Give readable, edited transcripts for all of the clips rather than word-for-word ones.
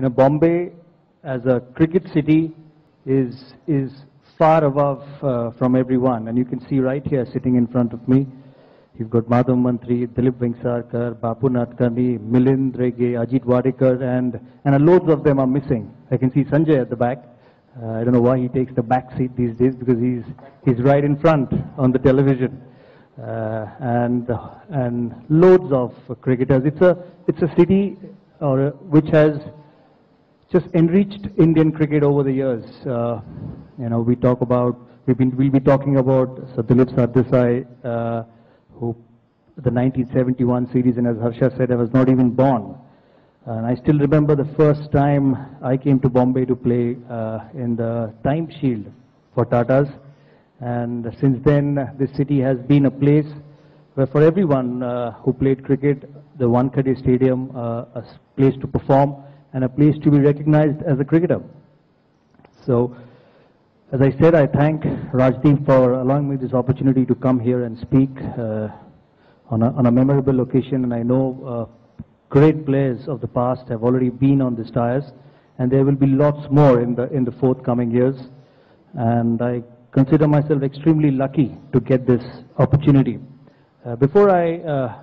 Bombay as a cricket city is far above from everyone, and you can see right here sitting in front of me, you've got Madhav Mantri, Dilip Vengsarkar, Bapu Natkani, Milind Rege, Ajit Wadekar, and loads of them are missing. I can see Sanjay at the back. I don't know why he takes the back seat these days, because he's right in front on the television. And loads of cricketers. It's a city which has just enriched Indian cricket over the years. We'll be talking about Sir Dilip Sardesai, who the 1971 series, and as Harsha said, I was not even born. And I still remember the first time I came to Bombay to play in the Time Shield for Tatas. And since then, this city has been a place where for everyone who played cricket, the Wankhede Stadium, a place to perform and a place to be recognized as a cricketer. So, as I said, I thank Rajdeep for allowing me this opportunity to come here and speak on a memorable occasion. And I know great players of the past have already been on this dais, and there will be lots more in the forthcoming years. And I consider myself extremely lucky to get this opportunity. Before I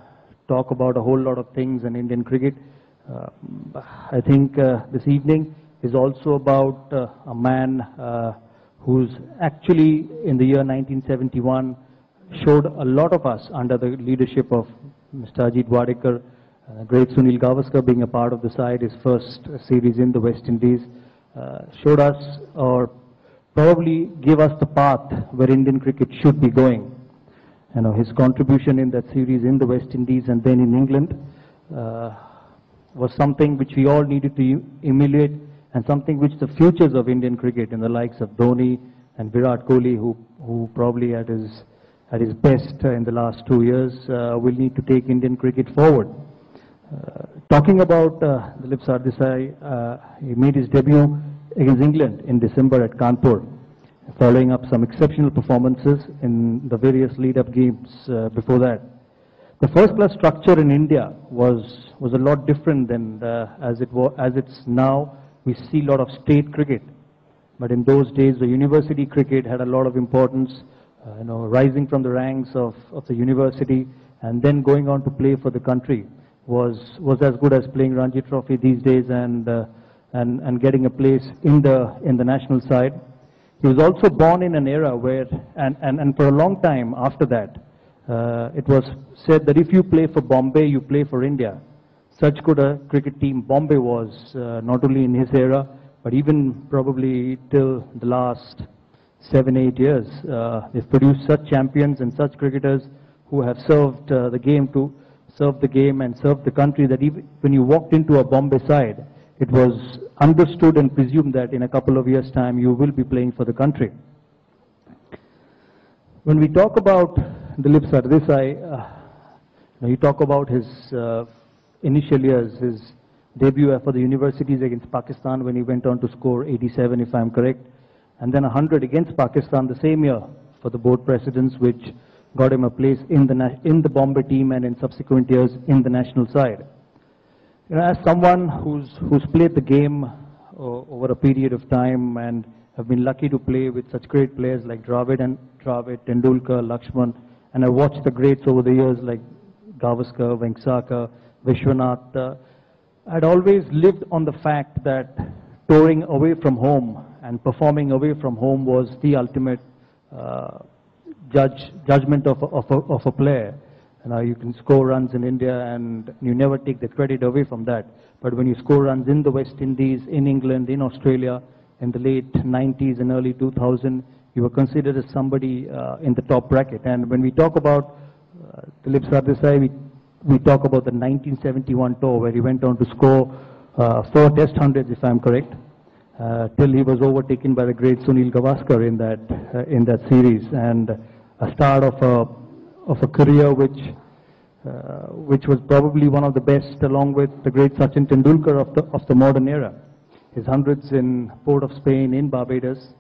talk about a whole lot of things in Indian cricket, I think this evening is also about a man who's actually in the year 1971 showed a lot of us under the leadership of Mr. Ajit Wadekar, great Sunil Gavaskar being a part of the side, his first series in the West Indies, showed us or probably gave us the path where Indian cricket should be going. His contribution in that series in the West Indies and then in England was something which we all needed to emulate, and something which the futures of Indian cricket, in the likes of Dhoni and Virat Kohli, who probably at his best in the last 2 years, will need to take Indian cricket forward. Talking about Dilip Sardesai, he made his debut against England in December at Kanpur, following up some exceptional performances in the various lead-up games before that. The first-class structure in India was a lot different than as it's now. We see a lot of state cricket, but in those days the university cricket had a lot of importance. Rising from the ranks of the university and then going on to play for the country was as good as playing Ranji Trophy these days and getting a place in the national side. He was also born in an era where, and for a long time after that, it was said that if you play for Bombay, you play for India. Such good a cricket team Bombay was, not only in his era, but even probably till the last 7-8 years. They've produced such champions and such cricketers who have served the game and served the country, that even when you walked into a Bombay side, it was understood and presumed that in a couple of years' time you will be playing for the country. When we talk about Dilip Sardesai, you talk about his initial years, his debut for the universities against Pakistan when he went on to score 87, if I'm correct, and then 100 against Pakistan the same year for the board presidents, which got him a place in the Bombay team and in subsequent years in the national side. As someone who's played the game over a period of time and have been lucky to play with such great players like Dravid, Tendulkar, Lakshman, and I watched the greats over the years like Gavaskar, Vengsarkar, Vishwanath, I'd always lived on the fact that touring away from home and performing away from home was the ultimate judgment of a player. You can score runs in India and you never take the credit away from that. But when you score runs in the West Indies, in England, in Australia, in the late 90s and early 2000, you were considered as somebody in the top bracket. And when we talk about Dilip Sardesai, we talk about the 1971 tour where he went on to score 4 test hundreds, if I'm correct, till he was overtaken by the great Sunil Gavaskar in that series, and a start of a career which was probably one of the best, along with the great Sachin Tendulkar of the modern era. His hundreds in Port of Spain, in Barbados,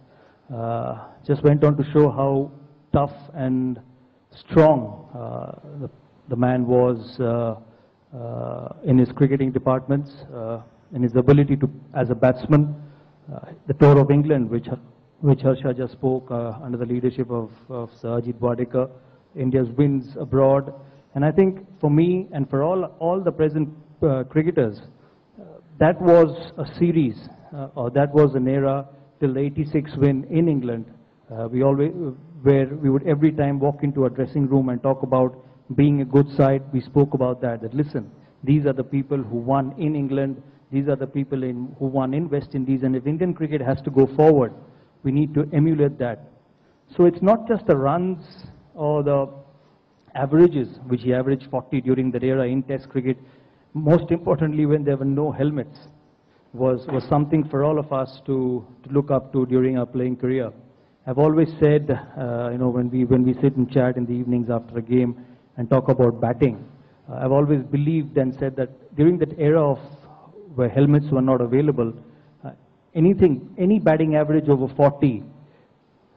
just went on to show how tough and strong the man was in his cricketing departments. in his ability to, as a batsman, the tour of England, which Harsha just spoke under the leadership of Sir Ajit Wadekar, India's wins abroad, and I think for me and for all the present cricketers, that was a series, or that was an era till the '86 win in England. We always, where we would every time walk into a dressing room and talk about being a good side, we spoke about that. That listen, these are the people who won in England. These are the people who won in West Indies, and if Indian cricket has to go forward, we need to emulate that. So it's not just the runs or the averages, which he averaged 40 during that era in Test cricket. Most importantly, when there were no helmets, was something for all of us to look up to during our playing career. I've always said, when we sit and chat in the evenings after a game and talk about batting, I've always believed and said that during that era of where helmets were not available, any batting average over 40,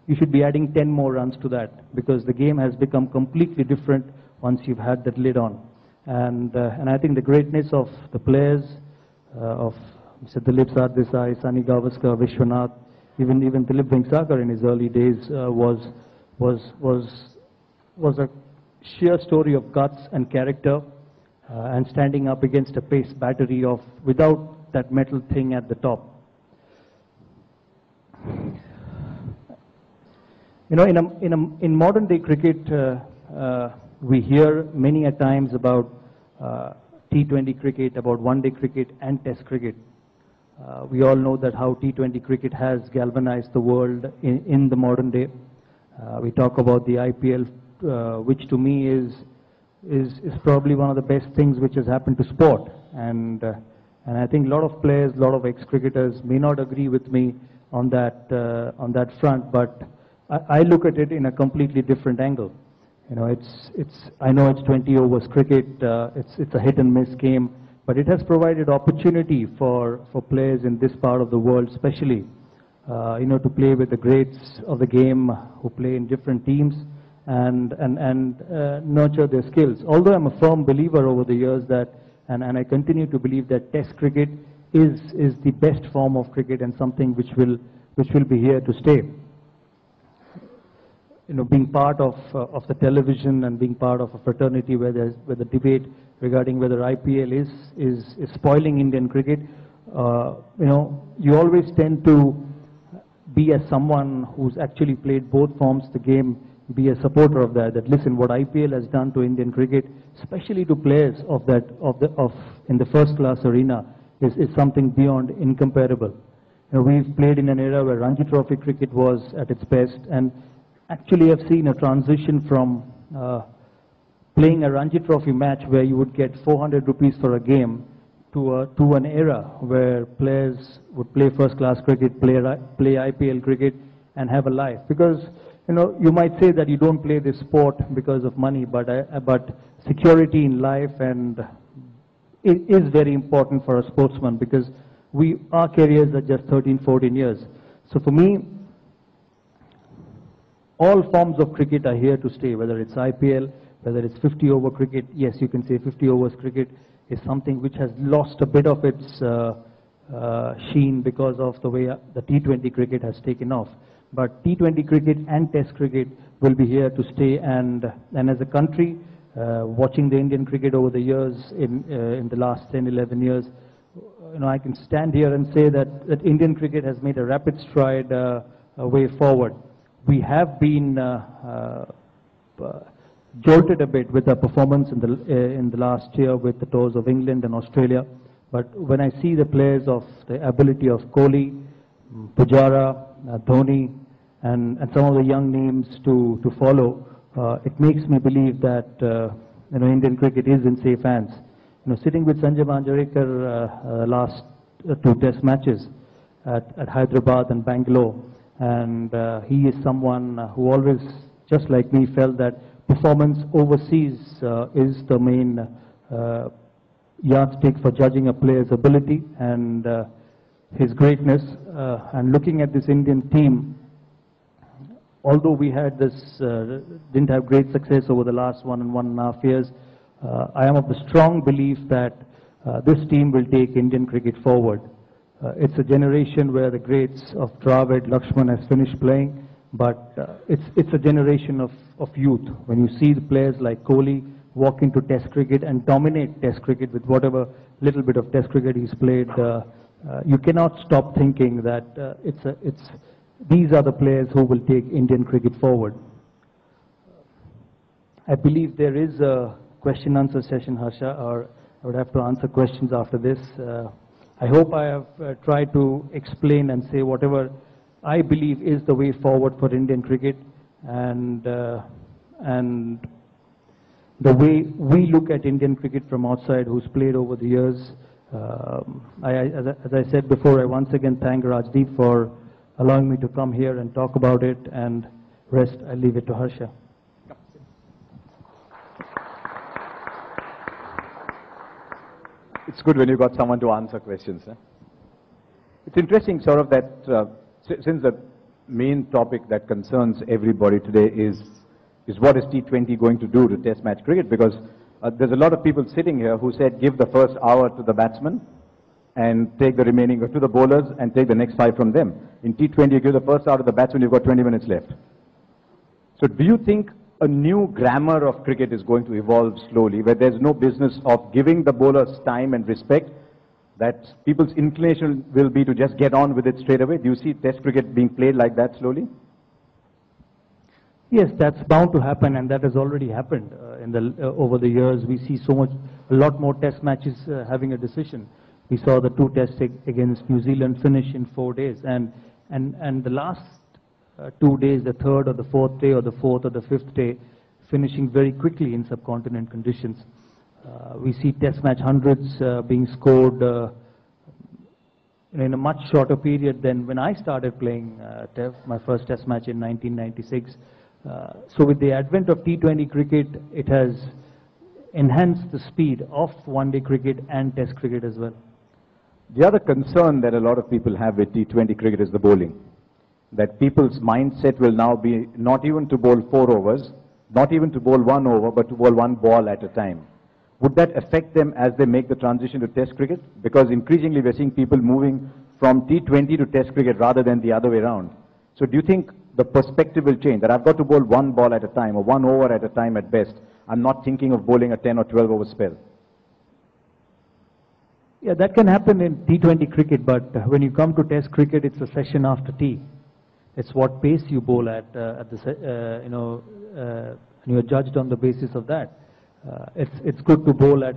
you should be adding 10 more runs to that, because the game has become completely different once you've had that lid on. And I think the greatness of the players, of Mr. Dilip Sardesai, Sunny Gavaskar, Vishwanath, even Dilip Vengsarkar in his early days was a sheer story of guts and character, and standing up against a pace battery of without that metal thing at the top. In modern day cricket, we hear many a times about T20 cricket, about one-day cricket and Test cricket. We all know that how T20 cricket has galvanized the world in the modern day. We talk about the IPL, which to me is probably one of the best things which has happened to sport. And I think a lot of players, a lot of ex-cricketers may not agree with me on that front, but I look at it in a completely different angle. I know it's 20 overs cricket, it's a hit and miss game, but it has provided opportunity for players in this part of the world, especially, to play with the greats of the game who play in different teams and nurture their skills. Although I'm a firm believer over the years that, and I continue to believe that Test cricket is the best form of cricket and something which will be here to stay. Being part of the television and being part of a fraternity where the debate regarding whether IPL is spoiling Indian cricket, you always tend to be as someone who's actually played both forms of the game, be a supporter of that. That listen, what IPL has done to Indian cricket, especially to players in the first class arena, is something beyond incomparable. We've played in an era where Ranji Trophy cricket was at its best, and actually I've seen a transition from playing a Ranji Trophy match where you would get 400 rupees for a game to an era where players would play first class cricket, play IPL cricket and have a life. Because you might say that you don't play this sport because of money, but security in life and it is very important for a sportsman, because our careers are just 13, 14 years. So for me, all forms of cricket are here to stay, whether it's IPL, whether it's 50-over cricket. Yes, you can say 50 overs cricket is something which has lost a bit of its sheen because of the way the T20 cricket has taken off. But T20 cricket and Test cricket will be here to stay, and as a country, watching the Indian cricket over the years, in the last 10, 11 years, I can stand here and say that Indian cricket has made a rapid stride way forward. We have been jolted a bit with our performance in the last year with the tours of England and Australia. But when I see the players of the ability of Kohli, Pujara, Dhoni, and some of the young names to follow, it makes me believe that Indian cricket is in safe hands. Sitting with Sanjay Manjrekar last 2 Test matches at Hyderabad and Bangalore, and he is someone who always, just like me, felt that performance overseas is the main yardstick for judging a player's ability and his greatness. And looking at this Indian team, although we had didn't have great success over the last 1.5 years, I am of the strong belief that this team will take Indian cricket forward. It's a generation where the greats of Dravid, Lakshman has finished playing, but it's a generation of youth. When you see the players like Kohli walk into Test cricket and dominate Test cricket with whatever little bit of Test cricket he's played, you cannot stop thinking that these are the players who will take Indian cricket forward. I believe there is a question-answer session, Harsha, or I would have to answer questions after this. I hope I have tried to explain and say whatever I believe is the way forward for Indian cricket, and the way we look at Indian cricket from outside, who's played over the years. As I said before, I once again thank Rajdeep for allowing me to come here and talk about it, and rest I leave it to Harsha. It's good when you got someone to answer questions. It's interesting, sort of, that since the main topic that concerns everybody today is what is T20 going to do to Test match cricket, because there's a lot of people sitting here who said give the first hour to the batsman and take the remaining to the bowlers and take the next 5 from them. In T20, you give the first hour to the batsman, you've got 20 minutes left. So do you think a new grammar of cricket is going to evolve slowly, where there's no business of giving the bowlers time and respect, that people's inclination will be to just get on with it straight away? Do you see Test cricket being played like that slowly? Yes, that's bound to happen, and that has already happened over the years. We see a lot more Test matches having a decision. We saw the 2 tests against New Zealand finish in 4 days, and the last 2 days, the 3rd or the 4th day or the 4th or the 5th day, finishing very quickly in subcontinent conditions. We see Test match hundreds being scored in a much shorter period than when I started playing my first Test match in 1996. So with the advent of T20 cricket, it has enhanced the speed of one-day cricket and Test cricket as well. The other concern that a lot of people have with T20 cricket is the bowling. That people's mindset will now be not even to bowl 4 overs, not even to bowl 1 over, but to bowl 1 ball at a time. Would that affect them as they make the transition to Test cricket? Because increasingly we're seeing people moving from T20 to Test cricket rather than the other way around. So do you think the perspective will change, that I've got to bowl 1 ball at a time or 1 over at a time at best? I'm not thinking of bowling a 10 or 12 over spell. Yeah, that can happen in T20 cricket, but when you come to Test cricket, it's a session after tea. It's what pace you bowl and you're judged on the basis of that. It's good to bowl at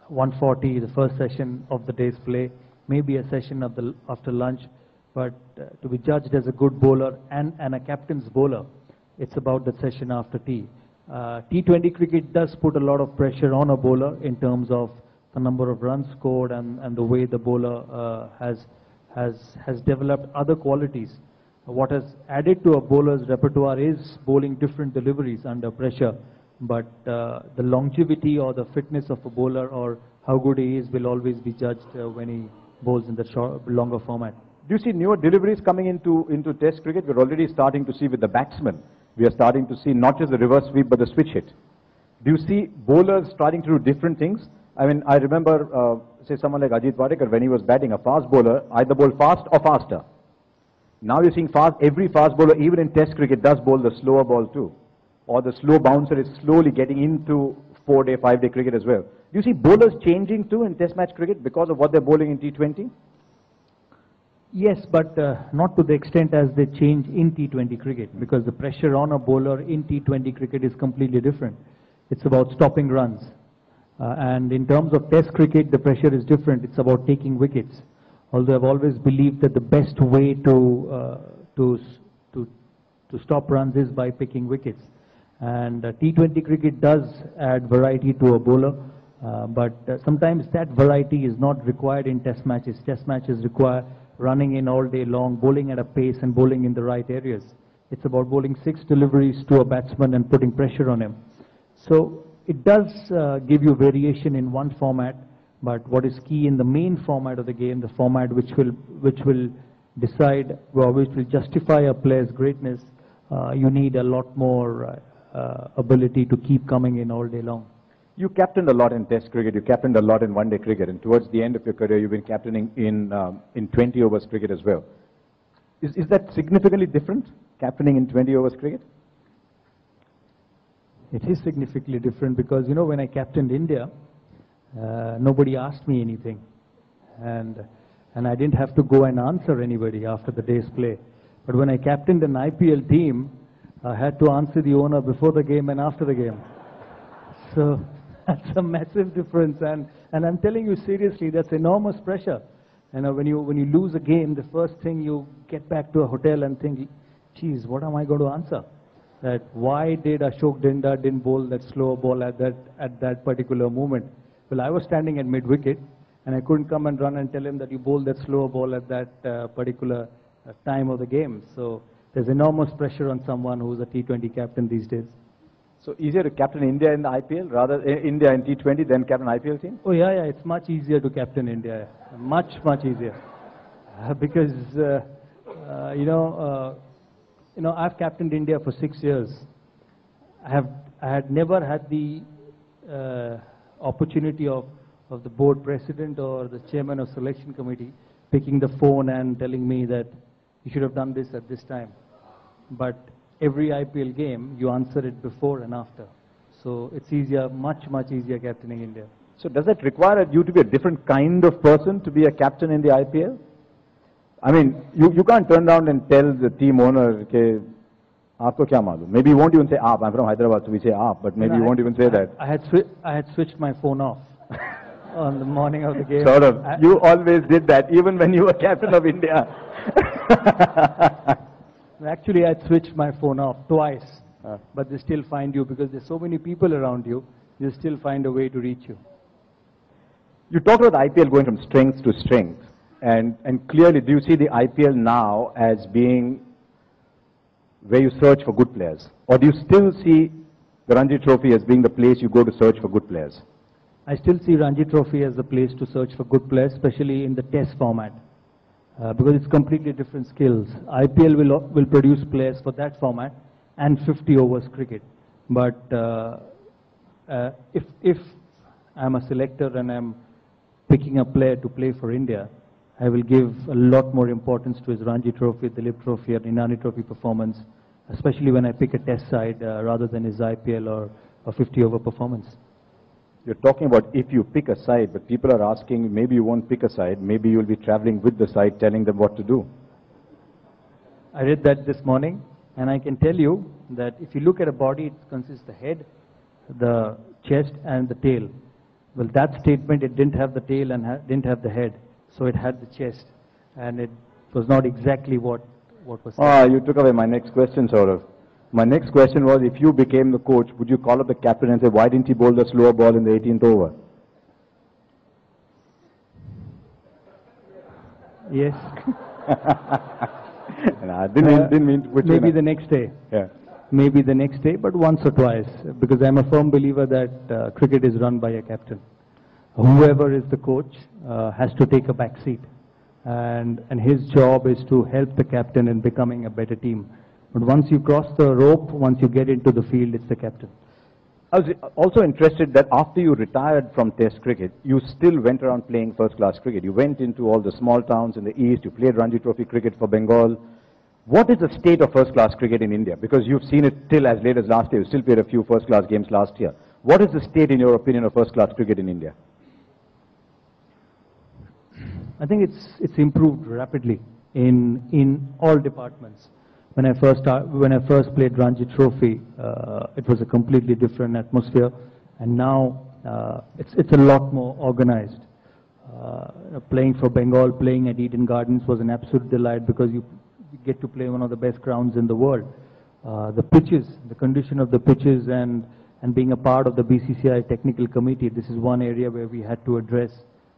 140, the first session of the day's play, maybe a session after lunch, but to be judged as a good bowler and a captain's bowler, it's about the session after tea. T20 cricket does put a lot of pressure on a bowler in terms of the number of runs scored and the way the bowler has developed other qualities. What has added to a bowler's repertoire is bowling different deliveries under pressure, but the longevity or the fitness of a bowler or how good he is will always be judged when he bowls in the longer format. Do you see newer deliveries coming into Test cricket? We're already starting to see with the batsmen. We are starting to see not just the reverse sweep but the switch hit. Do you see bowlers starting to do different things? I mean, I remember, say someone like Ajit Wadekar, when he was batting, a fast bowler either bowl fast or faster. Now you're seeing every fast bowler, even in Test cricket, does bowl the slower ball too. Or the slow bouncer is slowly getting into 4-day, 5-day cricket as well. Do you see bowlers changing too in Test match cricket because of what they're bowling in T20? Yes, but not to the extent as they change in T20 cricket, because the pressure on a bowler in T20 cricket is completely different. It's about stopping runs. And in terms of Test cricket, the pressure is different. It's about taking wickets. Although I've always believed that the best way to stop runs is by picking wickets. And T20 cricket does add variety to a bowler, but sometimes that variety is not required in Test matches. Test matches require running in all day long, bowling at a pace and bowling in the right areas. It's about bowling 6 deliveries to a batsman and putting pressure on him. So it does give you variation in one format, but what is key in the main format of the game, the format which will decide, or which will justify a player's greatness, you need a lot more ability to keep coming in all day long. You captained a lot in Test cricket, you captained a lot in one-day cricket, and towards the end of your career, you've been captaining in 20 overs cricket as well. Is that significantly different, captaining in 20 overs cricket? It is significantly different because, you know, when I captained India, nobody asked me anything. And I didn't have to go and answer anybody after the day's play. But when I captained an IPL team, I had to answer the owner before the game and after the game. So that's a massive difference. And I'm telling you seriously, that's enormous pressure. You know, when you lose a game, the first thing you get back to a hotel and think, geez, what am I going to answer? That why did Ashok Dinda didn't bowl that slower ball at that particular moment? Well, I was standing at mid-wicket, and I couldn't come and run and tell him that you bowled that slower ball at that particular time of the game. So there's enormous pressure on someone who's a T20 captain these days. So easier to captain India in the IPL, rather India in T20 than captain IPL team? Oh yeah, it's much easier to captain India. Much easier. Because, you know, I've captained India for 6 years. I had never had the opportunity of the board president or the chairman of selection committee picking the phone and telling me that you should have done this at this time. But every IPL game, you answer it before and after. So it's easier, much easier captaining India. So does that require you to be a different kind of person to be a captain in the IPL? I mean, you can't turn around and tell the team owner, "Ke, aapko kya malum?" Maybe you won't even say "aap." I'm from Hyderabad, so we say "aap," but maybe you won't even say that. I had switched my phone off on the morning of the game. Sort of. You always did that, even when you were captain of India. Actually, I switched my phone off twice, but they still find you because there's so many people around you, they still find a way to reach you. You talked about the IPL going from strength to strength, and clearly, do you see the IPL now as being where you search for good players? Or do you still see the Ranji Trophy as being the place you go to search for good players? I still see Ranji Trophy as the place to search for good players, especially in the test format. Because it's completely different skills. IPL will produce players for that format and 50 overs cricket. But if I'm a selector and I'm picking a player to play for India, I will give a lot more importance to his Ranji Trophy, Dilip Trophy, or Inani Trophy performance, especially when I pick a test side rather than his IPL or a 50-over performance. You're talking about if you pick a side, but people are asking, maybe you won't pick a side, maybe you'll be traveling with the side telling them what to do. I read that this morning, and I can tell you that if you look at a body, it consists of the head, the chest, and the tail. Well, that statement, it didn't have the tail and didn't have the head, so it had the chest, and it was not exactly what was said. Ah, you took away my next question, Saurav. My next question was, if you became the coach, would you call up the captain and say, why didn't he bowl the slower ball in the 18th over? Yes. I didn't mean to put you maybe the next day. Yeah. Maybe the next day, but once or twice, because I'm a firm believer that cricket is run by a captain. Whoever is the coach has to take a back seat, and his job is to help the captain in becoming a better team. But once you cross the rope, once you get into the field, it's the captain. I was also interested that after you retired from Test cricket, you still went around playing first-class cricket. You went into all the small towns in the east, you played Ranji Trophy cricket for Bengal. What is the state of first-class cricket in India? Because you've seen it till as late as last year. You still played a few first-class games last year. What is the state, in your opinion, of first-class cricket in India? I think it's improved rapidly in all departments. When I first played Ranji Trophy, it was a completely different atmosphere, and now it's a lot more organized. Playing for Bengal, playing at Eden Gardens was an absolute delight because you get to play one of the best grounds in the world. The pitches, the condition of the pitches, and being a part of the BCCI technical committee, this is one area where we had to address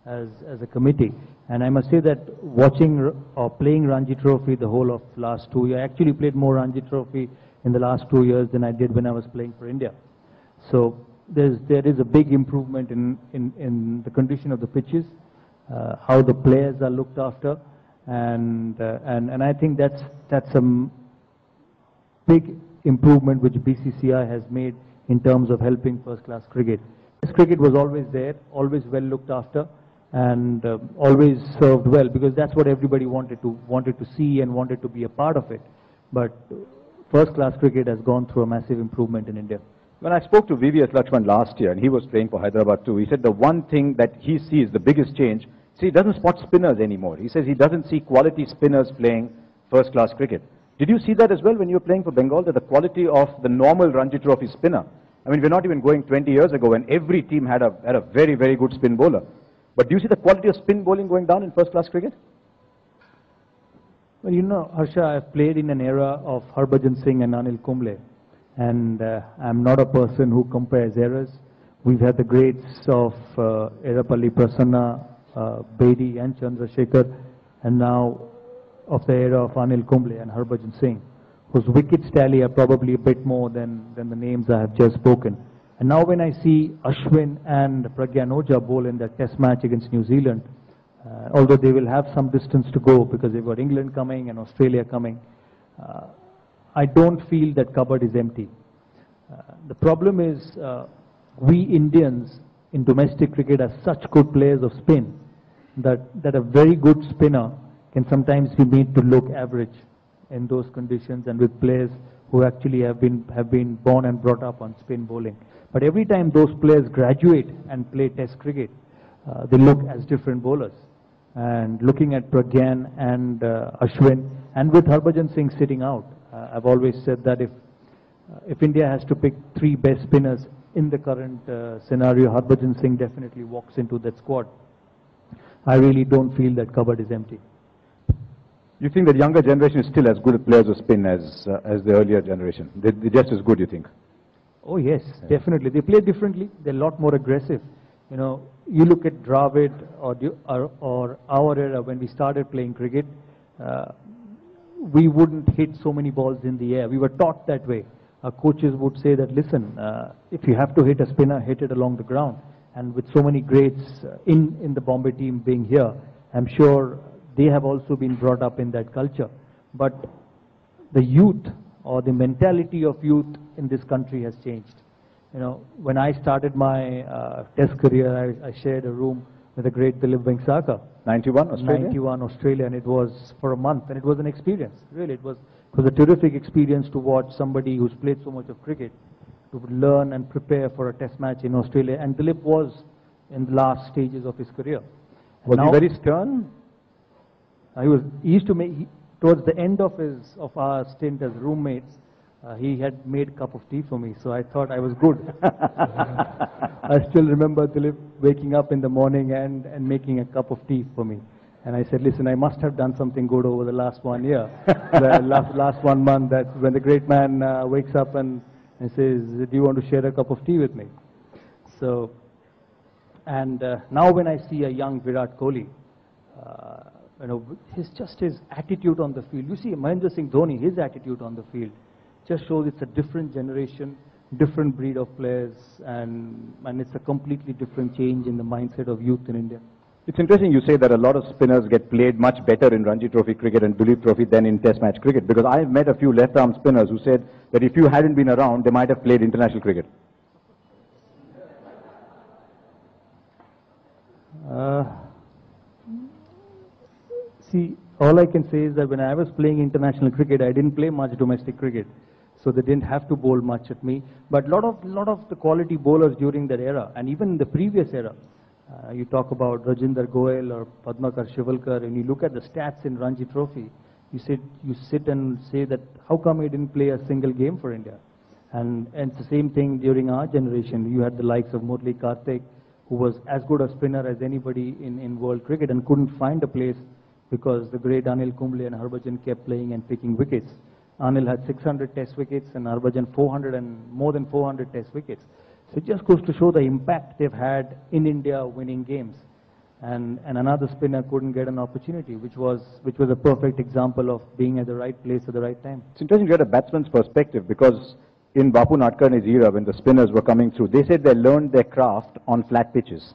as a committee. And I must say that watching or playing Ranji Trophy the whole of last 2 years, I actually played more Ranji Trophy in the last 2 years than I did when I was playing for India. So there is a big improvement in the condition of the pitches, how the players are looked after, and I think that's a big improvement which BCCI has made in terms of helping first-class cricket. Test cricket was always there, always well looked after, and always served well, because that's what everybody wanted to see and wanted to be a part of it. But first-class cricket has gone through a massive improvement in India. When I spoke to VVS Lakshman last year, and he was playing for Hyderabad too, he said the one thing that he sees, the biggest change, see, he doesn't spot spinners anymore. He says he doesn't see quality spinners playing first-class cricket. Did you see that as well when you were playing for Bengal, that the quality of the normal Ranji Trophy spinner? I mean, we're not even going 20 years ago when every team had a very, very good spin bowler. But do you see the quality of spin bowling going down in first-class cricket? Well, you know, Harsha, I've played in an era of Harbhajan Singh and Anil Kumble, and I'm not a person who compares eras. We've had the greats of Erapalli Prasanna, Bedi and Chandrasekhar, and now of the era of Anil Kumble and Harbhajan Singh, whose wickets tally are probably a bit more than the names I have just spoken. And now when I see Ashwin and Pragyan Ojha bowl in that test match against New Zealand, although they will have some distance to go because they've got England coming and Australia coming, I don't feel that cupboard is empty. The problem is we Indians in domestic cricket are such good players of spin that a very good spinner can sometimes be made to look average in those conditions, and with players who actually have been born and brought up on spin bowling. But every time those players graduate and play test cricket, they look as different bowlers. And looking at Pragyan and Ashwin, and with Harbhajan Singh sitting out, I've always said that if India has to pick 3 best spinners in the current scenario, Harbhajan Singh definitely walks into that squad. I really don't feel that cupboard is empty. You think that younger generation is still as good at players of spin as the earlier generation? They're just as good, you think? Oh yes, definitely. They play differently. They're a lot more aggressive. You know, you look at Dravid or our era when we started playing cricket, we wouldn't hit so many balls in the air. We were taught that way. Our coaches would say that, listen, if you have to hit a spinner, hit it along the ground. And with so many greats in the Bombay team being here, I'm sure they have also been brought up in that culture. But the youth or the mentality of youth in this country has changed. You know, when I started my test career, I shared a room with the great Dilip Vengsarkar. 91 Australia? 91 Australia, and it was for a month, and it was an experience. Really, it was a terrific experience to watch somebody who's played so much of cricket to learn and prepare for a test match in Australia. And Dilip was in the last stages of his career. Was he very stern? He used to make, towards the end of our stint as roommates, he had made a cup of tea for me, so I thought I was good. I still remember Dilip waking up in the morning and making a cup of tea for me. And I said, listen, I must have done something good over the last 1 year, the last 1 month, that when the great man wakes up and says, do you want to share a cup of tea with me? So, and now when I see a young Virat Kohli, you know, his attitude on the field. You see Mahendra Singh Dhoni, his attitude on the field just shows it's a different generation, different breed of players, and it's a completely different change in the mindset of youth in India. It's interesting you say that a lot of spinners get played much better in Ranji Trophy cricket and Duleep Trophy than in Test match cricket, because I've met a few left-arm spinners who said that if you hadn't been around, they might have played international cricket. See, all I can say is that when I was playing international cricket, I didn't play much domestic cricket, so they didn't have to bowl much at me. But lot of the quality bowlers during that era, and even in the previous era, you talk about Rajinder Goel or Padmakar Shivalkar, and you look at the stats in Ranji Trophy, you sit and say that how come he didn't play a single game for India? And it's the same thing during our generation. You had the likes of Murli Kartik, who was as good a spinner as anybody in world cricket and couldn't find a place because the great Anil Kumble and Harbhajan kept playing and picking wickets. Anil had 600 test wickets and Harbhajan 400 and more than 400 test wickets. So it just goes to show the impact they've had in India winning games. And another spinner couldn't get an opportunity, which was a perfect example of being at the right place at the right time. It's interesting to get a batsman's perspective, because in Bapu Nadkarni's era, when the spinners were coming through, they said they learned their craft on flat pitches.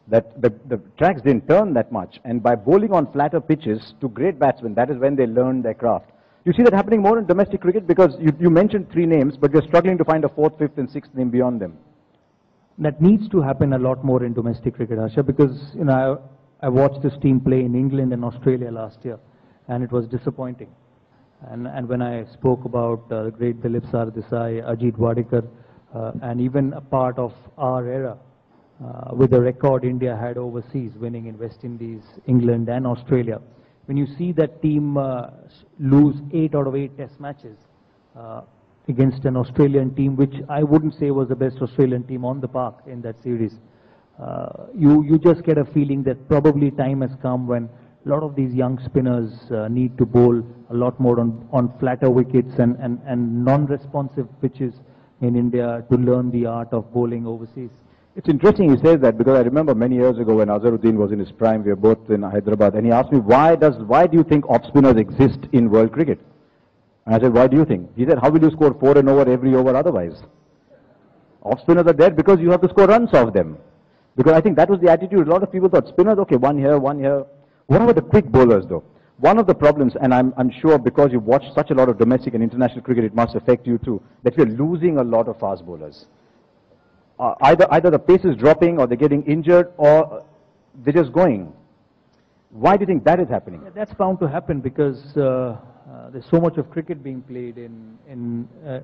That the tracks didn't turn that much, and by bowling on flatter pitches to great batsmen, that is when they learned their craft. You see that happening more in domestic cricket, because you mentioned 3 names, but you're struggling to find a 4th, 5th and 6th name beyond them. that needs to happen a lot more in domestic cricket, Harsha, because I watched this team play in England and Australia last year, and it was disappointing. And when I spoke about the great Dilip Sardesai, Ajit Wadekar, and even a part of our era, with the record India had overseas, winning in West Indies, England and Australia, when you see that team lose 8 out of 8 test matches against an Australian team, which I wouldn't say was the best Australian team on the park in that series, you just get a feeling that probably time has come when a lot of these young spinners need to bowl a lot more on flatter wickets and non-responsive pitches in India to learn the art of bowling overseas. It's interesting you say that, because I remember many years ago when Azharuddin was in his prime, we were both in Hyderabad, and he asked me, why do you think off spinners exist in world cricket? And I said, why do you think? He said, how will you score 4 an over every over otherwise? Off spinners are there because you have to score runs off them. Because I think that was the attitude. A lot of people thought, spinners, okay, one here, one here. What about the quick bowlers though? One of the problems, and I'm sure because you've watched such a lot of domestic and international cricket, it must affect you too, that we're losing a lot of fast bowlers. Either the pace is dropping, or they're getting injured, or they're just going. Why do you think that is happening? Yeah, that's bound to happen because there's so much of cricket being played in the